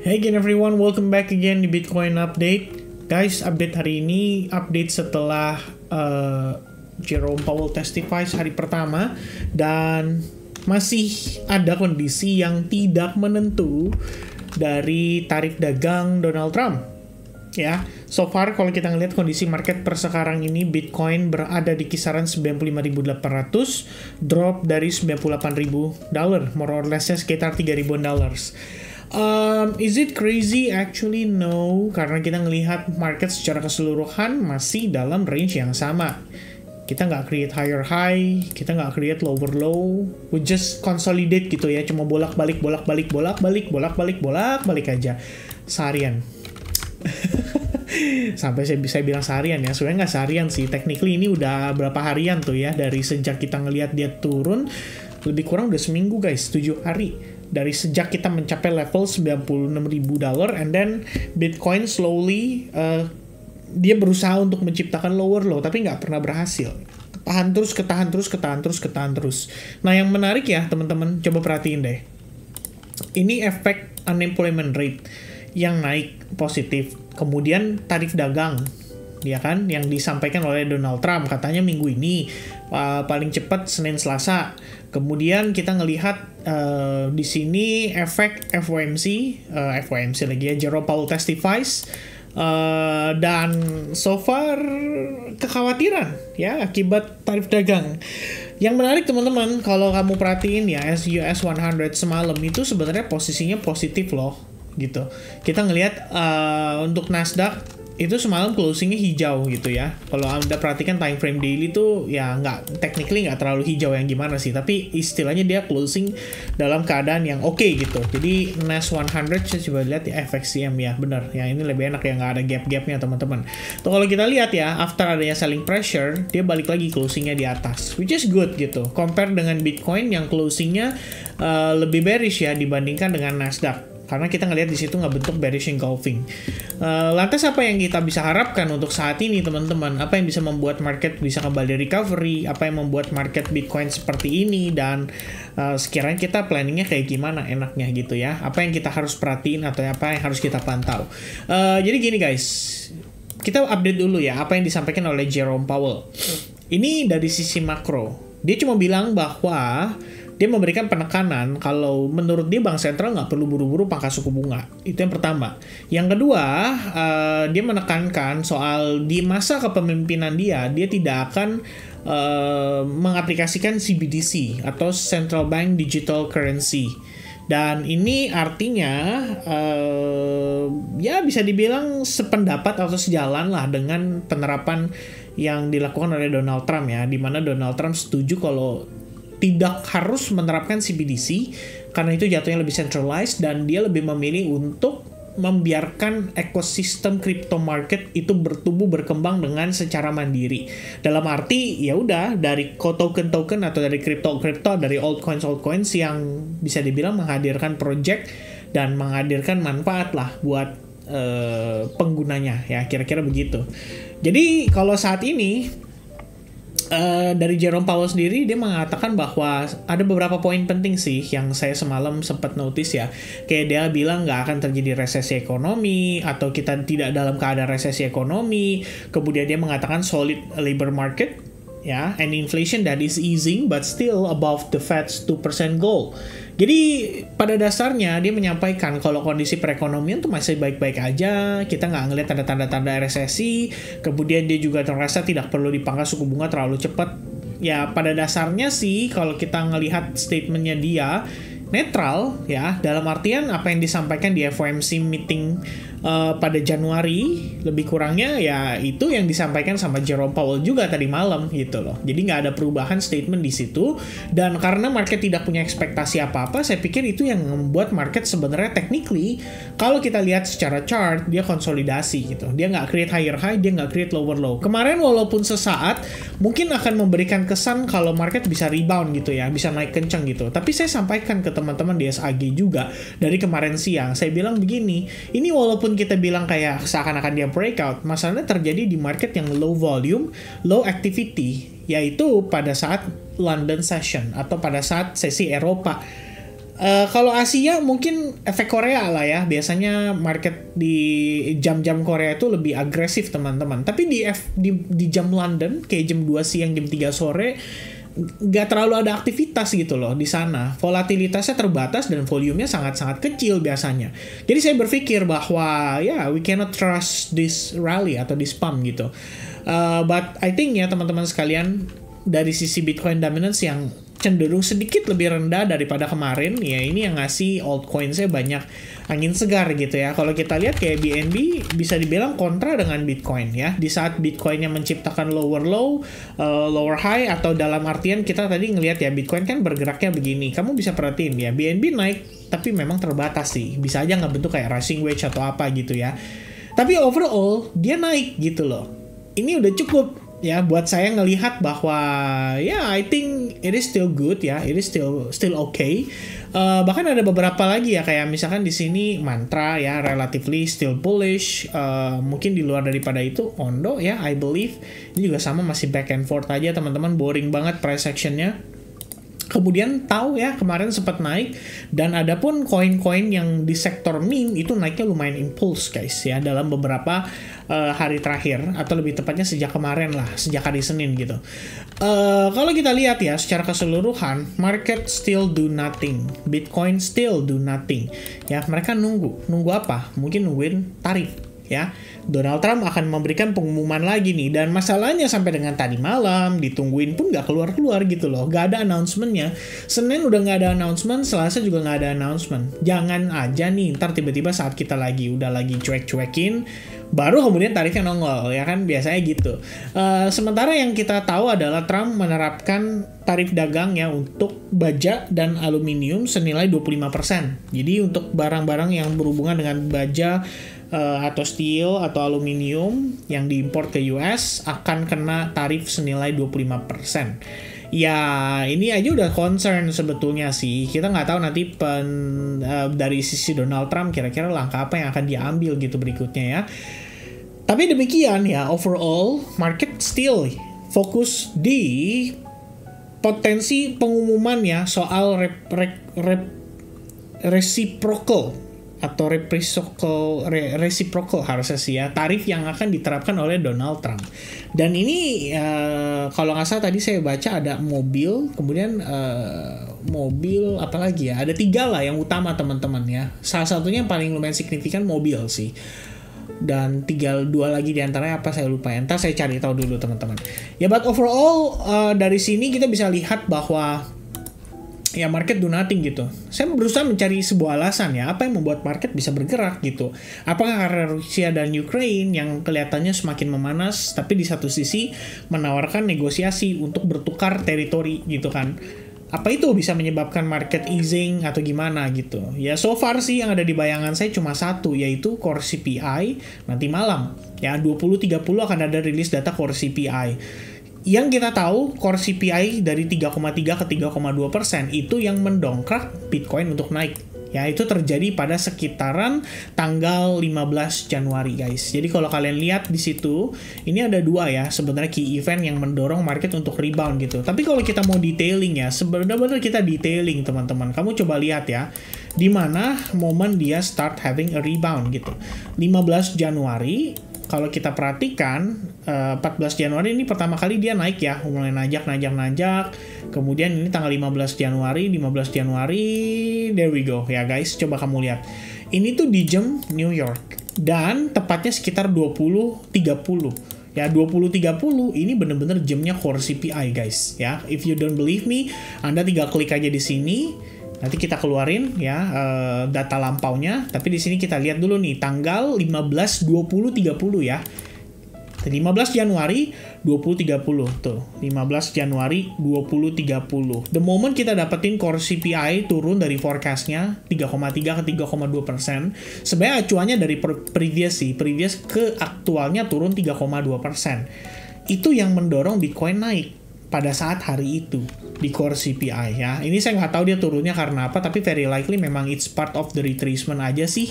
Hey again everyone, welcome back again di Bitcoin Update. Guys, update hari ini, update setelah Jerome Powell testifies hari pertama. Dan masih ada kondisi yang tidak menentu dari tarif dagang Donald Trump. Ya, so far kalau kita ngelihat kondisi market per sekarang ini, Bitcoin berada di kisaran 95.800, drop dari 98.000 more or less sekitar 3.000 dollars. Is it crazy? Actually no, karena kita ngelihat market secara keseluruhan masih dalam range yang sama. Kita nggak create higher high, kita nggak create lower low, we just consolidate gitu ya, cuma bolak-balik aja seharian. Sampai saya bisa bilang seharian ya, sebenarnya nggak seharian sih, technically ini udah berapa harian tuh ya, dari sejak kita ngelihat dia turun, lebih kurang udah seminggu guys, 7 hari. Dari sejak kita mencapai level 96.000 dolar, and then Bitcoin slowly dia berusaha untuk menciptakan lower low, tapi nggak pernah berhasil. Ketahan terus. Nah yang menarik ya teman-teman, coba perhatiin deh. Ini efek unemployment rate yang naik positif, kemudian tarif dagang, ya kan, yang disampaikan oleh Donald Trump katanya minggu ini paling cepat Senin Selasa. Kemudian kita ngelihat di sini efek FOMC lagi ya, Jerome Powell testifies, dan so far kekhawatiran ya akibat tarif dagang. Yang menarik teman-teman, kalau kamu perhatiin ya, US 100 semalam itu sebenarnya posisinya positif loh gitu. Kita ngelihat untuk Nasdaq itu semalam closingnya hijau gitu ya. Kalau Anda perhatikan time frame daily tuh ya technically nggak terlalu hijau yang gimana sih, tapi istilahnya dia closing dalam keadaan yang oke gitu. Jadi Nas 100 saya coba lihat ya, FXCM ya, bener yang ini lebih enak ya, nggak ada gap-gapnya teman-teman. Tuh kalau kita lihat ya, after adanya selling pressure, dia balik lagi closingnya di atas, which is good gitu. Compare dengan Bitcoin yang closingnya lebih bearish ya dibandingkan dengan Nasdaq. Karena kita ngelihat di situ nggak bentuk bearish engulfing. Lantas apa yang kita bisa harapkan untuk saat ini teman-teman? Apa yang bisa membuat market bisa kembali recovery? Apa yang membuat market Bitcoin seperti ini? Dan sekiranya kita planningnya kayak gimana enaknya gitu ya? Apa yang kita harus perhatiin atau apa yang harus kita pantau? Jadi gini guys, kita update dulu ya apa yang disampaikan oleh Jerome Powell. Ini dari sisi makro. Dia cuma bilang bahwa dia memberikan penekanan kalau menurut dia Bank Sentral nggak perlu buru-buru pangkas suku bunga. Itu yang pertama. Yang kedua, dia menekankan soal di masa kepemimpinan dia tidak akan mengaplikasikan CBDC atau Central Bank Digital Currency. Dan ini artinya ya bisa dibilang sependapat atau sejalan lah dengan penerapan yang dilakukan oleh Donald Trump ya, di mana Donald Trump setuju kalau tidak harus menerapkan CBDC karena itu jatuhnya lebih centralized, dan dia lebih memilih untuk membiarkan ekosistem crypto market itu berkembang dengan secara mandiri. Dalam arti ya udah dari token atau dari crypto dari altcoins yang bisa dibilang menghadirkan project dan menghadirkan manfaat lah buat penggunanya ya, kira-kira begitu. Jadi kalau saat ini dari Jerome Powell sendiri, dia mengatakan bahwa ada beberapa poin penting sih yang saya semalam sempat notice ya. Kayak dia bilang nggak akan terjadi resesi ekonomi atau kita tidak dalam keadaan resesi ekonomi. Kemudian dia mengatakan solid labor market ya, and inflation that is easing but still above the Fed's 2% goal. Jadi pada dasarnya dia menyampaikan kalau kondisi perekonomian tuh masih baik-baik aja, kita nggak ngelihat tanda-tanda resesi. Kemudian dia juga terasa tidak perlu dipangkas suku bunga terlalu cepat. Ya pada dasarnya sih kalau kita ngelihat statementnya dia netral ya, dalam artian apa yang disampaikan di FOMC meeting pada Januari lebih kurangnya ya itu yang disampaikan sama Jerome Powell juga tadi malam gitu loh. Jadi nggak ada perubahan statement di situ, dan karena market tidak punya ekspektasi apa-apa, saya pikir itu yang membuat market sebenarnya technically kalau kita lihat secara chart dia konsolidasi gitu. Dia nggak create higher high, dia nggak create lower low. Kemarin walaupun sesaat mungkin akan memberikan kesan kalau market bisa rebound gitu ya, bisa naik kenceng gitu. Tapi saya sampaikan ke teman-teman di SAG juga dari kemarin siang, saya bilang begini, ini walaupun kita bilang kayak seakan-akan dia breakout, masalahnya terjadi di market yang low volume, low activity, yaitu pada saat London session atau pada saat sesi Eropa. Kalau Asia mungkin efek Korea lah ya. Biasanya market di jam-jam Korea itu lebih agresif teman-teman. Tapi di jam London kayak jam 2 siang, jam 3 sore nggak terlalu ada aktivitas gitu loh di sana. Volatilitasnya terbatas dan volumenya sangat-sangat kecil biasanya. Jadi saya berpikir bahwa ya we cannot trust this rally atau this pump gitu. But I think ya teman-teman sekalian, dari sisi Bitcoin dominance yang cenderung sedikit lebih rendah daripada kemarin, ya ini yang ngasih altcoin-nya banyak angin segar gitu ya. Kalau kita lihat kayak BNB bisa dibilang kontra dengan Bitcoin ya. Di saat Bitcoin-nya menciptakan lower low, lower high, atau dalam artian kita tadi ngelihat ya Bitcoin kan bergeraknya begini. Kamu bisa perhatiin ya, BNB naik tapi memang terbatas sih. Bisa aja nggak bentuk kayak rising wedge atau apa gitu ya. Tapi overall dia naik gitu loh. Ini udah cukup ya buat saya ngelihat bahwa ya I think it is still good ya, it is still okay. Bahkan ada beberapa lagi ya, kayak misalkan di sini Mantra ya relatively still bullish. Mungkin di luar daripada itu Ondo ya, I believe ini juga sama, masih back and forth aja teman-teman, boring banget price actionnya. Kemudian tahu ya kemarin sempat naik, dan ada pun koin-koin yang di sektor meme itu naiknya lumayan impuls guys ya dalam beberapa hari terakhir, atau lebih tepatnya sejak kemarin lah, sejak hari Senin gitu. Kalau kita lihat ya secara keseluruhan, market still do nothing, Bitcoin still do nothing ya. Mereka nunggu apa? Mungkin nungguin tarif ya. Donald Trump akan memberikan pengumuman lagi nih, dan masalahnya sampai dengan tadi malam ditungguin pun nggak keluar-keluar gitu loh, nggak ada announcement-nya. Senin udah nggak ada announcement, Selasa juga nggak ada announcement. Jangan aja nih ntar tiba-tiba saat kita udah lagi cuek-cuekin, baru kemudian tarifnya nongol ya kan, biasanya gitu. Sementara yang kita tahu adalah Trump menerapkan tarif dagang ya untuk baja dan aluminium senilai 25%. Jadi untuk barang-barang yang berhubungan dengan baja atau steel atau aluminium yang diimpor ke US akan kena tarif senilai 25%. Ya ini aja udah concern sebetulnya sih. Kita nggak tahu nanti dari sisi Donald Trump kira-kira langkah apa yang akan diambil gitu berikutnya ya. Tapi demikian ya, overall market still fokus di potensi pengumuman ya soal reciprocal atau reciprocal harusnya sih ya, tarif yang akan diterapkan oleh Donald Trump. Dan ini kalau nggak salah tadi saya baca ada mobil, kemudian mobil apa lagi ya, ada 3 lah yang utama teman-teman ya. Salah satunya yang paling lumayan signifikan mobil sih, dan tinggal 2 lagi diantaranya apa saya lupa ya. Ntar saya cari tahu dulu teman-teman ya. But overall dari sini kita bisa lihat bahwa ya market do nothing gitu. Saya berusaha mencari sebuah alasan ya, apa yang membuat market bisa bergerak gitu. Apakah karena Rusia dan Ukraine yang kelihatannya semakin memanas, tapi di satu sisi menawarkan negosiasi untuk bertukar teritori gitu kan. Apa itu bisa menyebabkan market easing atau gimana gitu. Ya so far sih yang ada di bayangan saya cuma satu, yaitu core CPI nanti malam. Ya 20.30 akan ada rilis data core CPI. Yang kita tahu core CPI dari 3,3 ke 3,2% itu yang mendongkrak Bitcoin untuk naik. Ya itu terjadi pada sekitaran tanggal 15 Januari guys. Jadi kalau kalian lihat di situ, ini ada 2 ya sebenarnya key event yang mendorong market untuk rebound gitu. Tapi kalau kita mau detailing ya, sebenarnya kita detailing teman-teman. Kamu coba lihat ya, di mana momen dia start having a rebound gitu. 15 Januari. Kalau kita perhatikan, 14 Januari ini pertama kali dia naik ya, mulai najak. Kemudian ini tanggal 15 Januari, there we go ya guys. Coba kamu lihat. Ini tuh di jam New York. Dan tepatnya sekitar 20.30. Ya 20.30 ini bener-bener jamnya core CPI guys ya. If you don't believe me, Anda tinggal klik aja di sini. Nanti kita keluarin ya data lampaunya, tapi di sini kita lihat dulu nih tanggal 15 20.30 ya. 15 Januari 20.30 tuh. 15 Januari 20.30. The moment kita dapetin core CPI turun dari forecastnya 3,3 ke 3,2%, sebenarnya acuannya dari previous ke aktualnya turun 3,2%. Itu yang mendorong Bitcoin naik pada saat hari itu di core CPI ya. Ini saya nggak tahu dia turunnya karena apa, tapi very likely memang it's part of the retracement aja sih.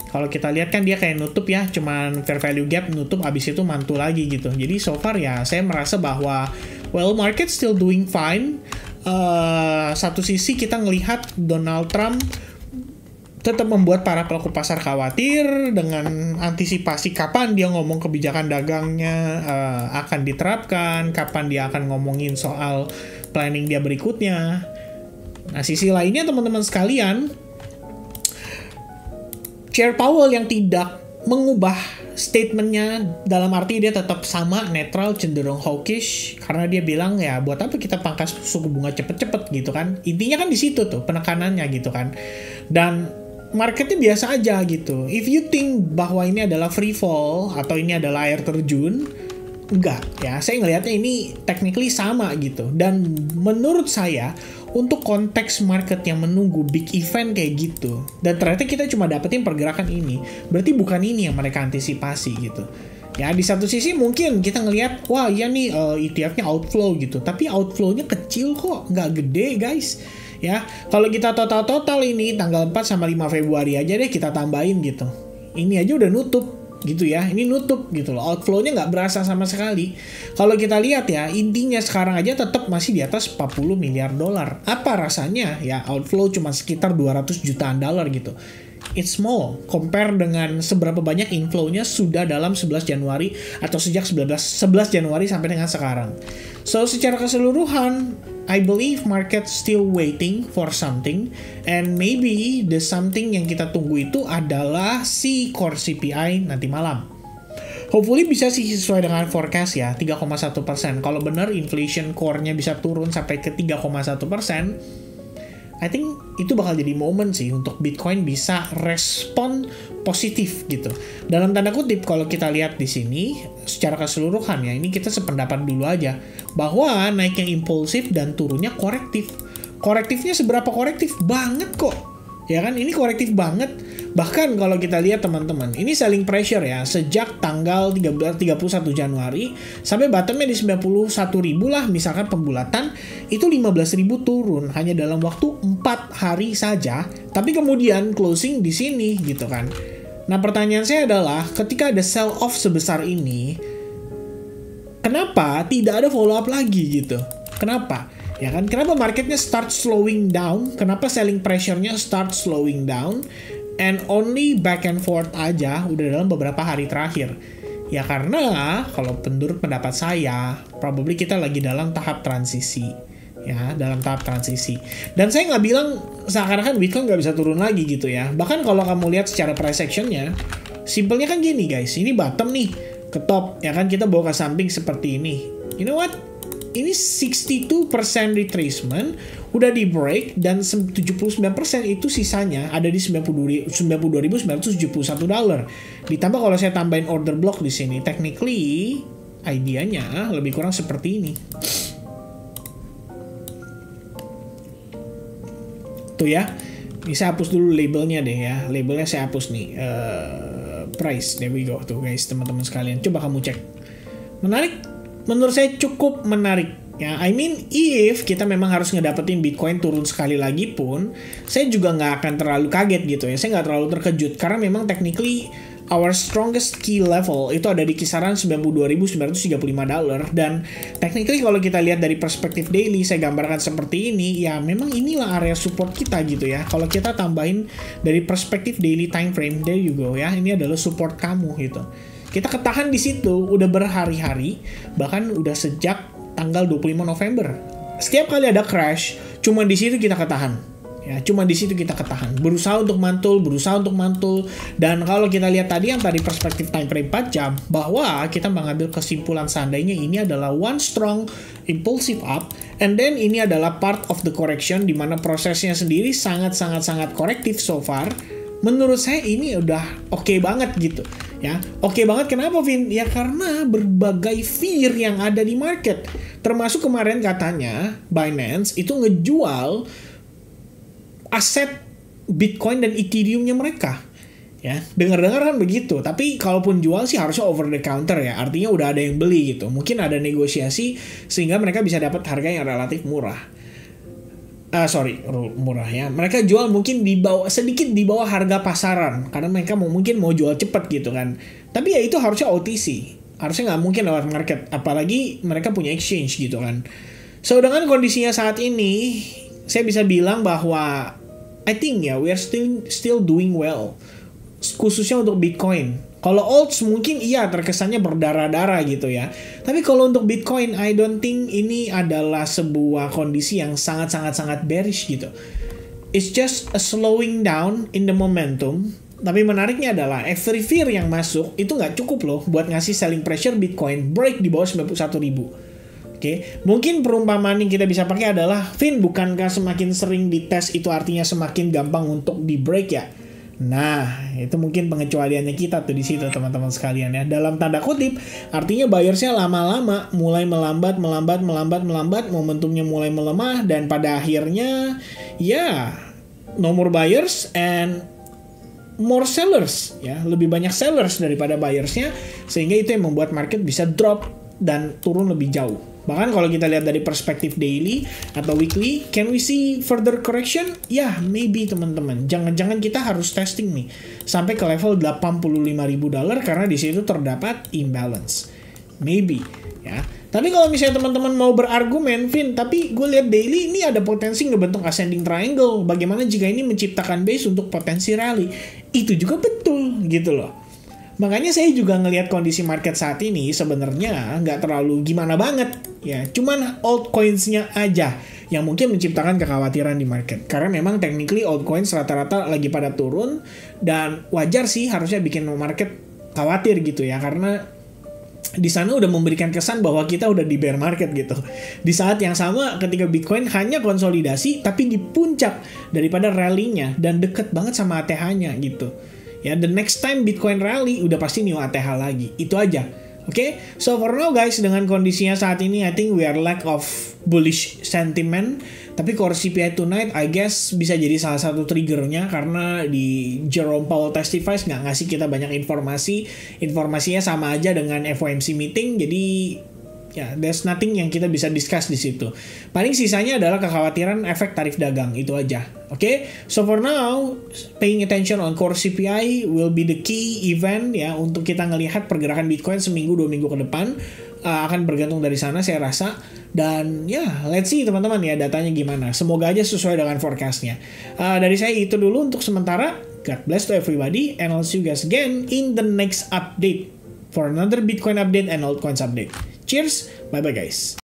Kalau kita lihat kan dia kayak nutup ya, cuman fair value gap nutup, abis itu mantul lagi gitu. Jadi so far ya saya merasa bahwa well market still doing fine. satu sisi kita ngelihat Donald Trump tetap membuat para pelaku pasar khawatir dengan antisipasi kapan dia ngomong kebijakan dagangnya akan diterapkan, kapan dia akan ngomongin soal planning dia berikutnya. Nah, sisi lainnya teman-teman sekalian, Chair Powell yang tidak mengubah statementnya dalam arti dia tetap sama, netral, cenderung hawkish, karena dia bilang ya buat apa kita pangkas suku bunga cepet-cepet gitu kan. Intinya kan di situ tuh penekanannya gitu kan. Dan marketnya biasa aja gitu. If you think bahwa ini adalah free fall atau ini adalah air terjun, enggak ya. Saya ngelihatnya ini technically sama gitu. Dan menurut saya untuk konteks market yang menunggu big event kayak gitu, dan ternyata kita cuma dapetin pergerakan ini, berarti bukan ini yang mereka antisipasi gitu. Ya di satu sisi mungkin kita ngelihat wah ya nih ETF-nya outflow gitu, tapi outflow-nya kecil kok, nggak gede guys. Ya, kalau kita total ini tanggal 4 sama 5 Februari aja deh kita tambahin gitu. Ini aja udah nutup gitu ya. Ini nutup gitu loh. Outflow-nya nggak berasa sama sekali. Kalau kita lihat ya, intinya sekarang aja tetap masih di atas 40 miliar dolar. Apa rasanya? Ya, outflow cuma sekitar 200 jutaan dolar gitu. It's small compare dengan seberapa banyak inflow-nya sudah dalam 11 Januari atau sejak 11 Januari sampai dengan sekarang. So, secara keseluruhan, I believe market still waiting for something, and maybe the something yang kita tunggu itu adalah si core CPI nanti malam. Hopefully bisa sih sesuai dengan forecast ya, 3,1%. Kalau benar inflation core-nya bisa turun sampai ke 3,1%, I think itu bakal jadi momen sih untuk Bitcoin bisa respon positif gitu. Dalam tanda kutip kalau kita lihat di sini secara keseluruhan ya, ini kita sependapat dulu aja bahwa naiknya impulsif dan turunnya korektif. Korektifnya seberapa korektif? Banget kok. Ya kan, ini korektif banget. Bahkan kalau kita lihat teman-teman, ini selling pressure ya, sejak tanggal 31 Januari sampai bottomnya di 91.000 lah, misalkan pembulatan, itu 15.000 turun hanya dalam waktu 4 hari saja, tapi kemudian closing di sini gitu kan. Nah pertanyaan saya adalah, ketika ada sell off sebesar ini, kenapa tidak ada follow up lagi gitu? Kenapa? Ya kan, kenapa marketnya start slowing down? Kenapa selling pressure-nya start slowing down? And only back and forth aja udah dalam beberapa hari terakhir. Ya karena kalau menurut pendapat saya, probably kita lagi dalam tahap transisi. Ya, dalam tahap transisi. Dan saya nggak bilang seakan-akan Bitcoin nggak bisa turun lagi gitu ya. Bahkan kalau kamu lihat secara price action-nya, simpelnya kan gini guys, ini bottom nih, ke top, ya kan kita bawa ke samping seperti ini. You know what? Ini 62% retracement udah di break dan 79% itu sisanya ada di 92.971 dolar. Ditambah kalau saya tambahin order block di sini, technically idenya lebih kurang seperti ini. Tuh ya. Ini saya hapus dulu labelnya deh ya. Labelnya saya hapus nih. Price, there we go tuh guys, teman-teman sekalian. Coba kamu cek. Menarik? Menurut saya cukup menarik. Ya, I mean, if kita memang harus ngedapetin Bitcoin turun sekali lagi pun, saya juga nggak akan terlalu kaget gitu ya. Saya nggak terlalu terkejut, karena memang technically our strongest key level itu ada di kisaran 92.935 dolar. Dan technically kalau kita lihat dari perspektif daily, saya gambarkan seperti ini, ya memang inilah area support kita gitu ya. Kalau kita tambahin dari perspektif daily time frame, there you go ya, ini adalah support kamu gitu. Kita ketahan di situ udah berhari-hari, bahkan udah sejak tanggal 25 November. Setiap kali ada crash, cuma di situ kita ketahan. Ya, cuma di situ kita ketahan. Berusaha untuk mantul. Dan kalau kita lihat tadi yang tadi perspektif time frame 4 jam, bahwa kita mengambil kesimpulan seandainya ini adalah one strong impulsive up, and then ini adalah part of the correction, di mana prosesnya sendiri sangat korektif so far. Menurut saya ini udah oke banget gitu ya. Oke banget kenapa Vin? Ya karena berbagai fear yang ada di market. Termasuk kemarin katanya Binance itu ngejual aset Bitcoin dan Ethereum-nya mereka. Ya, dengar-dengar kan begitu. Tapi kalaupun jual sih harusnya over the counter ya. Artinya udah ada yang beli gitu. Mungkin ada negosiasi sehingga mereka bisa dapat harga yang relatif murah. Murah ya. Mereka jual mungkin sedikit di bawah harga pasaran karena mereka mungkin mau jual cepat gitu kan. Tapi ya itu harusnya OTC. Harusnya nggak mungkin lewat market, apalagi mereka punya exchange gitu kan. So dengan kondisinya saat ini, saya bisa bilang bahwa I think ya we are still doing well, khususnya untuk Bitcoin. Kalau alts mungkin iya terkesannya berdarah-darah gitu ya. Tapi kalau untuk Bitcoin, I don't think ini adalah sebuah kondisi yang sangat bearish gitu. It's just a slowing down in the momentum. Tapi menariknya adalah every fear yang masuk itu nggak cukup loh buat ngasih selling pressure Bitcoin break di bawah 91.000. Oke, mungkin perumpamaan yang kita bisa pakai adalah, Vin, bukankah semakin sering dites itu artinya semakin gampang untuk di break ya? Nah, itu mungkin pengecualiannya kita tuh di situ teman-teman sekalian ya. Dalam tanda kutip, artinya buyersnya lama-lama mulai melambat, momentumnya mulai melemah, dan pada akhirnya ya no more buyers and more sellers ya, lebih banyak sellers daripada buyersnya, sehingga itu yang membuat market bisa drop dan turun lebih jauh. Bahkan kalau kita lihat dari perspektif daily atau weekly, can we see further correction? Ya, maybe teman-teman. Jangan-jangan kita harus testing nih sampai ke level $85.000 karena di situ terdapat imbalance. Maybe ya. Tapi kalau misalnya teman-teman mau berargumen, Vin, tapi gue lihat daily ini ada potensi ngebentuk ascending triangle. Bagaimana jika ini menciptakan base untuk potensi rally? Itu juga betul gitu loh. Makanya saya juga ngelihat kondisi market saat ini sebenarnya nggak terlalu gimana banget ya, cuman altcoins-nya aja yang mungkin menciptakan kekhawatiran di market. Karena memang technically altcoins rata-rata lagi pada turun, dan wajar sih harusnya bikin market khawatir gitu ya, karena di sana udah memberikan kesan bahwa kita udah di bear market gitu. Di saat yang sama ketika Bitcoin hanya konsolidasi tapi di puncak daripada rally-nya dan deket banget sama ATH-nya gitu. Ya, the next time Bitcoin rally udah pasti new ATH lagi. Itu aja. Oke? So for now guys, dengan kondisinya saat ini I think we are lack of bullish sentiment. Tapi core CPI tonight I guess bisa jadi salah satu triggernya, karena di Jerome Powell testifies nggak ngasih kita banyak informasi. Informasinya sama aja dengan FOMC meeting. Jadi ya, there's nothing yang kita bisa discuss di situ. Paling sisanya adalah kekhawatiran efek tarif dagang, itu aja. Oke? So for now, paying attention on core CPI will be the key event ya untuk kita ngelihat pergerakan Bitcoin seminggu 2 minggu ke depan. Akan bergantung dari sana saya rasa. Dan ya, let's see teman-teman ya datanya gimana. Semoga aja sesuai dengan forecastnya. Dari saya itu dulu untuk sementara. God bless to everybody, and I'll see you guys again in the next update for another Bitcoin update and altcoins update. Cheers, bye-bye guys.